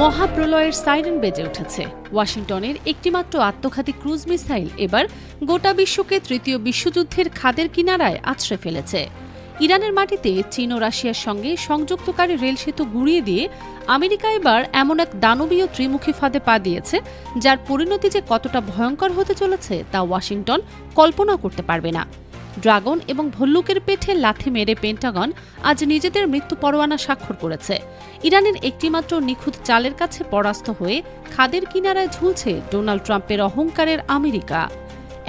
মহাপ্রলয়ের siren বেজে উঠেছে। ওয়াশিংটনের একটিমাত্র আত্মঘাতী ক্রুজ মিসাইল এবার গোটা বিশ্বকে তৃতীয় বিশ্বযুদ্ধের খাদের কিনারায় আছড়ে ফেলেছে। ইরানের মাটিতে চীন ও রাশিয়ার সঙ্গে সংযুক্তকারী রেল সেতু গুঁড়িয়ে দিয়ে আমেরিকা এবার এমন এক দানবীয় ত্রিমুখী ফাঁদে পা দিয়েছে, যার পরিণতি যে কতটা ভয়ঙ্কর হতে চলেছে তা ওয়াশিংটন কল্পনাও করতে পারবে না। ড্রাগন এবং ভল্লুকের পেটে লাথি মেরে পেন্টাগন আজ নিজেদের মৃত্যু পরোয়ানা স্বাক্ষর করেছে। ইরানের একটিমাত্র নিখুঁত চালের কাছে পরাস্ত হয়ে খাদের কিনারায় ঝুলছে ডোনাল্ড ট্রাম্পের অহংকারের আমেরিকা।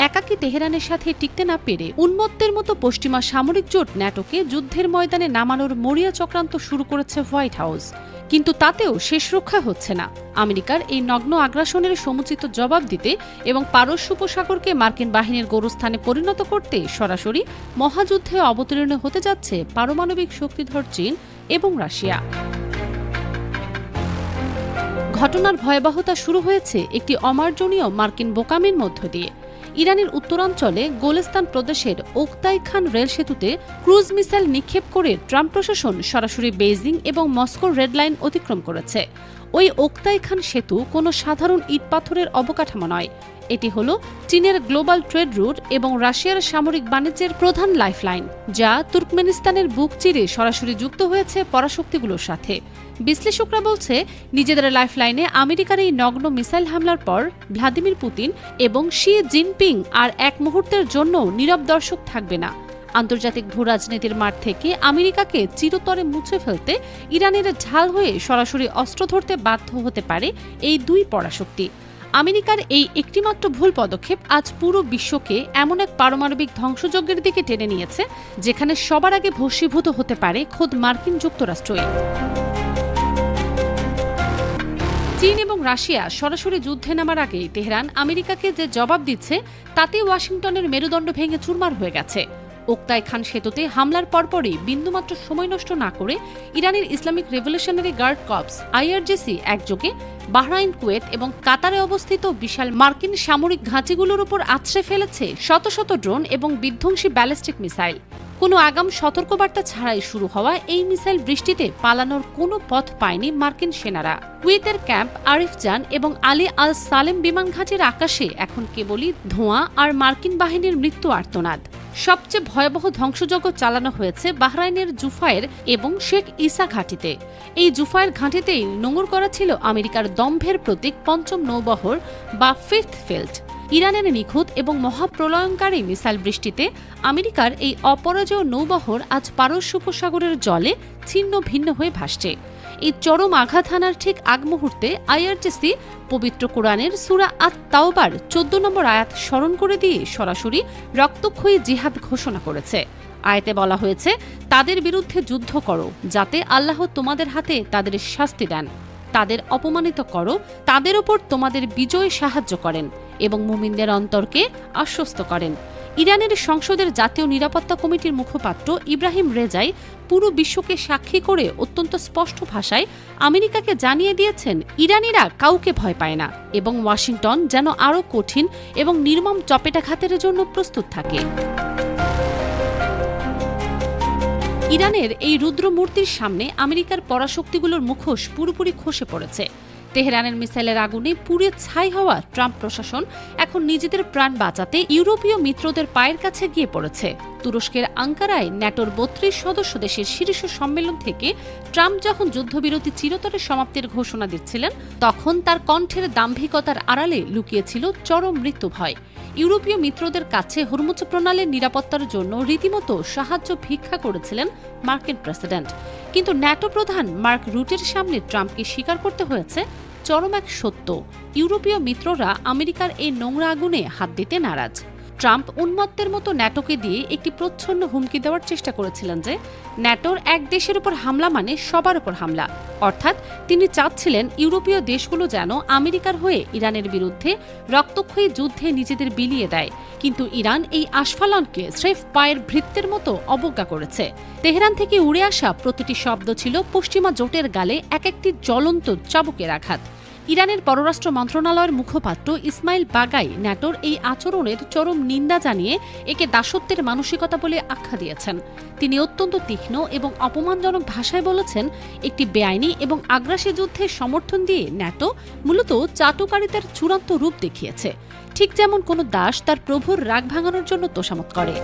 একাকী তেহরানের সাথে টিকতে না পেরে উন্মত্তের মতো পশ্চিমা সামরিক জোট ন্যাটোকে যুদ্ধের ময়দানে নামানোর মরিয়া চক্রান্ত শুরু করেছে হোয়াইট হাউস। কিন্তু তাতেও শেষ রক্ষা হচ্ছে না। আমেরিকার এই নগ্ন আগ্রাসনের সমুচিত জবাব দিতে এবং পারস্য উপসাগরকে মার্কিন বাহিনীর গোরস্থানে পরিণত করতে সরাসরি মহাযুদ্ধে অবতীর্ণ হতে যাচ্ছে পারমাণবিক শক্তিধর চীন এবং রাশিয়া। ঘটনার ভয়াবহতা শুরু হয়েছে একটি অমার্জনীয় মার্কিন বোকামির মধ্য দিয়ে। ইরানের উত্তরাঞ্চলে গোলেস্তান প্রদেশের ওকতাই খান রেল সেতুতে ক্রুজ মিসাইল নিক্ষেপ করে ট্রাম্প প্রশাসন সরাসরি বেইজিং এবং মস্কোর রেড লাইন অতিক্রম করেছে। ওই ওকতাই খান সেতু কোনো সাধারণ ইটপাথরের অবকাঠামো নয়, এটি হল চীনের গ্লোবাল ট্রেড রুট এবং রাশিয়ার সামরিক বাণিজ্যের প্রধান লাইফলাইন, যা তুর্কমেনিস্তানের বুক চিরে সরাসরি যুক্ত হয়েছে পরাশক্তিগুলোর সাথে। বিশ্লেষকরা বলছে, নিজেদের লাইফলাইনে আমেরিকার এই নগ্ন মিসাইল হামলার পর ভ্লাদিমির পুতিন এবং শি জিনপিং আর এক মুহূর্তের জন্য নীরব দর্শক থাকবে না। আন্তর্জাতিক ভূ রাজনীতির মাঠ থেকে আমেরিকাকে চিরতরে মুছে ফেলতে ইরানের ঢাল হয়ে সরাসরি অস্ত্র ধরতে বাধ্য হতে পারে এই দুই পরাশক্তি। আমেরিকার এই একটিমাত্র ভুল পদক্ষেপ আজ পুরো বিশ্বকে এমন এক পারমাণবিক ধ্বংসযজ্ঞের দিকে টেনে নিয়েছে, যেখানে সবার আগে ভস্মীভূত হতে পারে খোদ মার্কিন যুক্তরাষ্ট্রই। চীন এবং রাশিয়া সরাসরি যুদ্ধে নামার আগেই তেহরান আমেরিকাকে যে জবাব দিচ্ছে, তাতে ওয়াশিংটনের মেরুদণ্ড ভেঙে চুরমার হয়ে গেছে। ওকতাই খান সেতুতে হামলার পরপরই বিন্দুমাত্র সময় নষ্ট না করে ইরানের Islamic revolutionary guard corps IRGC একযোগে বাহরাইন, কুয়েত এবং কাতারে অবস্থিত বিশাল মার্কিন সামরিক ঘাঁটিগুলোর উপর আছড়ে ফেলেছে শত শত ড্রোন এবং বিধ্বংসী ব্যালিস্টিক মিসাইল। কোনো আগাম সতর্কবার্তা ছাড়াই শুরু হওয়া এই মিসাইল বৃষ্টিতে পালানোর কোনো পথ পায়নি মার্কিন সেনারা। কুয়েতের ক্যাম্প আরিফজান এবং আলী আল সালেম বিমান ঘাঁটির আকাশে এখন কেবলই ধোঁয়া আর মার্কিন বাহিনীর মৃত্যু আর্তনাদ। সবচেয়ে ভয়াবহ ধ্বংসযজ্ঞ চালানো হয়েছে বাহরাইনের জুফায়ের এবং শেখ ইসা ঘাঁটিতে। এই জুফায়ের ঘাঁটিতেই নোঙর করা ছিল আমেরিকার দম্ভের প্রতীক পঞ্চম নৌবহর বা ফিফথ ফিল্ড। ইরানের নিখুঁত এবং মহাপ্রলয়ঙ্কারী মিসাইল বৃষ্টিতে আমেরিকার এই অপরাজেয় নৌবহর আজ পারস্য উপসাগরের জলে ছিন্ন ভিন্ন হয়ে ভাসছে। এই চরম আঘাত হানার ঠিক আগ মুহূর্তে আইআরজিসি পবিত্র কোরআনের সূরা আত-তাওবার 14 নম্বর আয়াত স্মরণ করে দিয়ে সরাসরি রক্তক্ষয়ী জিহাদ ঘোষণা করেছে। আয়াতে বলা হয়েছে, তাদের বিরুদ্ধে যুদ্ধ করো যাতে আল্লাহ তোমাদের হাতে তাদের শাস্তি দেন, তাদের অপমানিত করো, তাদের ওপর তোমাদের বিজয় সাহায্য করেন এবং মুমিনদের অন্তরকে আশ্বস্ত করেন। ইরানের সংসদের জাতীয় নিরাপত্তা কমিটির মুখপাত্র ইব্রাহিম রেজাই পুরো বিশ্বকে সাক্ষী করে অত্যন্ত স্পষ্ট ভাষায় আমেরিকাকে জানিয়ে দিয়েছেন, ইরানিরা কাউকে ভয় পায় না এবং ওয়াশিংটন যেন আরও কঠিন এবং নির্মম চপেটাঘাতের জন্য প্রস্তুত থাকে। ইরানের এই রুদ্রমূর্তির সামনে আমেরিকার পরাশক্তিগুলোর মুখোশ পুরোপুরি খসে পড়েছে। তেহরানের মিসাইলের আগুনে পুড়ে ছাই হওয়া ট্রাম্প প্রশাসন এখন নিজেদের প্রাণ বাঁচাতে ইউরোপীয় মিত্রদের পায়ের কাছে গিয়ে পড়েছে। তুরস্কের আঙ্কারায় ন্যাটোর 32 সদস্য দেশের শীর্ষ সম্মেলন থেকে ট্রাম্প যখন যুদ্ধবিরতি চিরতরে সমাপ্তির ঘোষণা দিচ্ছিলেন, তখন তার কণ্ঠের দাম্ভিকতার আড়ালে লুকিয়েছিল চরম মৃত্যু ভয়। ইউরোপীয় মিত্রদের কাছে হরমুজ প্রণালীর নিরাপত্তার জন্য রীতিমতো সাহায্য ভিক্ষা করেছিলেন মার্কিন প্রেসিডেন্ট। কিন্তু ন্যাটো প্রধান মার্ক রুটের সামনে ট্রাম্পকে স্বীকার করতে হয়েছে চরম এক সত্য, ইউরোপীয় মিত্ররা আমেরিকার এই নোংরা আগুনে হাত দিতে নারাজ। ট্রাম্প উন্মত্তের মতো ন্যাটোকে দিয়ে একটি প্রচ্ছন্ন হুমকি দেওয়ার চেষ্টা করেছিলেন যে ন্যাটোর এক দেশের উপর হামলা মানে সবার উপর হামলা। অর্থাৎ তিনি চাচ্ছিলেন ইউরোপীয় দেশগুলো যেন আমেরিকার হয়ে ইরানের বিরুদ্ধে রক্তক্ষয়ী যুদ্ধে নিজেদের বিলিয়ে দেয়। কিন্তু ইরান এই আস্ফালনকে স্রেফ পায়ের ভৃত্যের মতো অবজ্ঞা করেছে। তেহরান থেকে উড়ে আসা প্রতিটি শব্দ ছিল পশ্চিমা জোটের গালে এক একটি জ্বলন্ত চাবুকের আঘাত। ইরানের পররাষ্ট্র মন্ত্রণালয়ের মুখপাত্র ইসমাইল বাগাই ন্যাটোর এই আচরণের চরম নিন্দা জানিয়ে একে দাসত্বের মানসিকতা বলে আখ্যা দিয়েছেন। তিনি অত্যন্ত তীক্ষ্ণ এবং অপমানজনক ভাষায় বলেছেন, একটি বেআইনি এবং আগ্রাসী যুদ্ধে সমর্থন দিয়ে ন্যাটো মূলত চাটুকারিতার চূড়ান্ত রূপ দেখিয়েছে, ঠিক যেমন কোনো দাস তার প্রভুর রাগ ভাঙানোর জন্য তোষামত করে।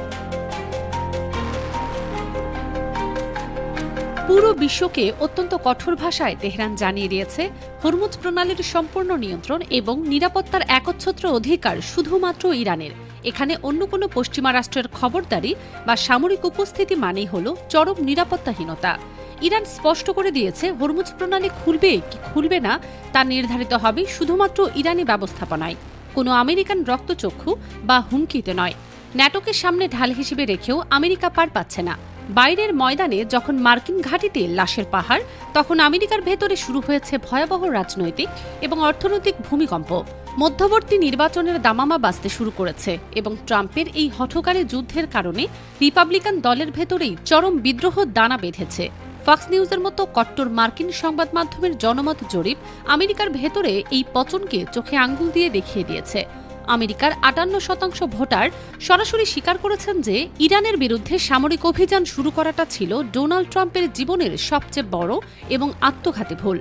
পুরো বিশ্বকে অত্যন্ত কঠোর ভাষায় তেহরান জানিয়ে দিয়েছে, হরমুজ প্রণালীর সম্পূর্ণ নিয়ন্ত্রণ এবং নিরাপত্তার একচ্ছত্র অধিকার শুধুমাত্র ইরানের। এখানে অন্য কোনো পশ্চিমা রাষ্ট্রের খবরদারি বা সামরিক উপস্থিতি মানেই হল চরম নিরাপত্তাহীনতা। ইরান স্পষ্ট করে দিয়েছে, হরমুজ প্রণালী খুলবে কি খুলবে না তা নির্ধারিত হবে শুধুমাত্র ইরানি ব্যবস্থাপনায়, কোনো আমেরিকান রক্তচক্ষু বা হুমকিতে নয়। ন্যাটোকে সামনে ঢাল হিসেবে রেখেও আমেরিকা পার পাচ্ছে না। বাইরের ময়দানে যখন মার্কিন ঘাঁটিতে লাশের পাহাড়, তখন আমেরিকার ভেতরে শুরু হয়েছে ভয়াবহ রাজনৈতিক এবং অর্থনৈতিক ভূমিকম্প। মধ্যবর্তী নির্বাচনের দামামা বাজতে শুরু করেছে এবং ট্রাম্পের এই হঠকারী যুদ্ধের কারণে রিপাবলিকান দলের ভেতরেই চরম বিদ্রোহ দানা বেঁধেছে। ফক্স নিউজের মতো কট্টর মার্কিন সংবাদ মাধ্যমের জনমত জরিপ আমেরিকার ভেতরে এই পতনকে চোখে আঙ্গুল দিয়ে দেখিয়ে দিয়েছে। আমেরিকার ৫৮% ভোটার সরাসরি স্বীকার করেছেন যে ইরানের বিরুদ্ধে সামরিক অভিযান শুরু করাটা ছিল ডোনাল্ড ট্রাম্পের জীবনের সবচেয়ে বড় এবং আত্মঘাতী ভুল।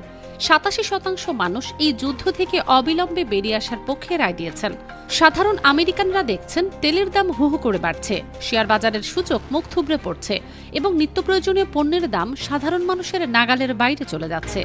৮৭% মানুষ এই যুদ্ধ থেকে অবিলম্বে বেরিয়ে আসার পক্ষে রায় দিয়েছেন। সাধারণ আমেরিকানরা দেখছেন তেলের দাম হু হু করে বাড়ছে, শেয়ার বাজারের সূচক মুখ থুবড়ে পড়ছে এবং নিত্যপ্রয়োজনীয় পণ্যের দাম সাধারণ মানুষের নাগালের বাইরে চলে যাচ্ছে।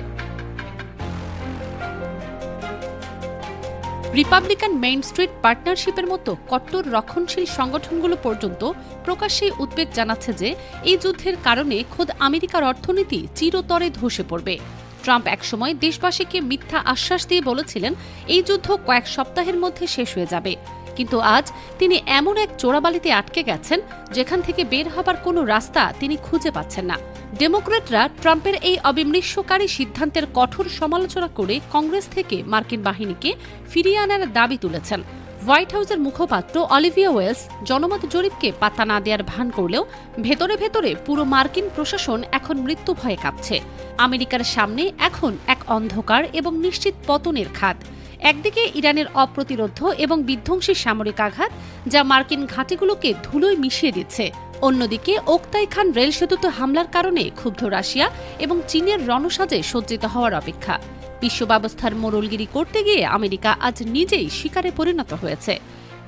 রিপাবলিকান মেইন স্ট্রিট পার্টনারশিপের মতো কট্টর রক্ষণশীল সংগঠনগুলো পর্যন্ত প্রকাশ্যেই উদ্বেগ জানাচ্ছে যে এই যুদ্ধের কারণে খোদ আমেরিকার অর্থনীতি চিরতরে ধসে পড়বে। ট্রাম্প একসময় দেশবাসীকে মিথ্যা আশ্বাস দিয়ে বলেছিলেন, এই যুদ্ধ কয়েক সপ্তাহের মধ্যে শেষ হয়ে যাবে, কিন্তু আজ তিনি এমন এক চোরাবালিতে আটকে গেছেন যেখান থেকে বের হবার কোনো রাস্তা তিনি খুঁজে পাচ্ছেন না। ডেমোক্র্যাটরা ট্রাম্পের এই অবিমৃষ্যকারী সিদ্ধান্তের কঠোর সমালোচনা করে কংগ্রেস থেকে মার্কিন বাহিনীকে ফিরিয়ে আনার দাবি তুলেছেন। হোয়াইট হাউসের মুখপাত্র অলিভিয়া ওয়েলস জনমত জরিপকে পাত্তা না দেওয়ার ভান করলেও ভেতরে ভেতরে পুরো মার্কিন প্রশাসন এখন মৃত্যু ভয়ে কাঁপছে। আমেরিকার সামনে এখন এক অন্ধকার এবং নিশ্চিত পতনের খাত। একদিকে ইরানের অপ্রতিরোধ্য এবং বিধ্বংসী সামরিক আঘাত, যা মার্কিন ঘাঁটিগুলোকে ধুলোয় মিশিয়ে দিচ্ছে। অন্যদিকে ওক্তাই খান রেল সেতুতে হামলার কারণে ক্ষুব্ধ রাশিয়া এবং চীনের রণসাজে সজ্জিত হওয়ার অপেক্ষা। বিশ্ব ব্যবস্থার মোড়লগিরি করতে গিয়ে আমেরিকা আজ নিজেই শিকারে পরিণত হয়েছে।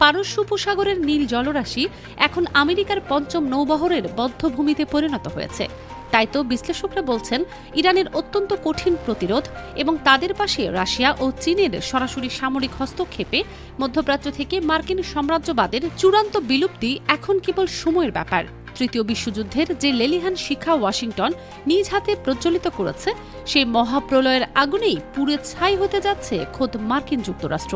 পারস্য উপসাগরের নীল জলরাশি এখন আমেরিকার পঞ্চম নৌবহরের বদ্ধভূমিতে পরিণত হয়েছে। তাই তো বিশ্লেষকরা বলছেন, ইরানের অত্যন্ত কঠিন প্রতিরোধ এবং তাদের পাশে রাশিয়া ও চীনের সরাসরি সামরিক হস্তক্ষেপে মধ্যপ্রাচ্য থেকে মার্কিন সাম্রাজ্যবাদের চূড়ান্ত বিলুপ্তি এখন কেবল সময়ের ব্যাপার। তৃতীয় বিশ্বযুদ্ধের যে লেলিহান শিখা ওয়াশিংটন নিজ হাতে প্রজ্বলিত করেছে, সেই মহাপ্রলয়ের আগুনেই পুড়ে ছাই হতে যাচ্ছে খোদ মার্কিন যুক্তরাষ্ট্র।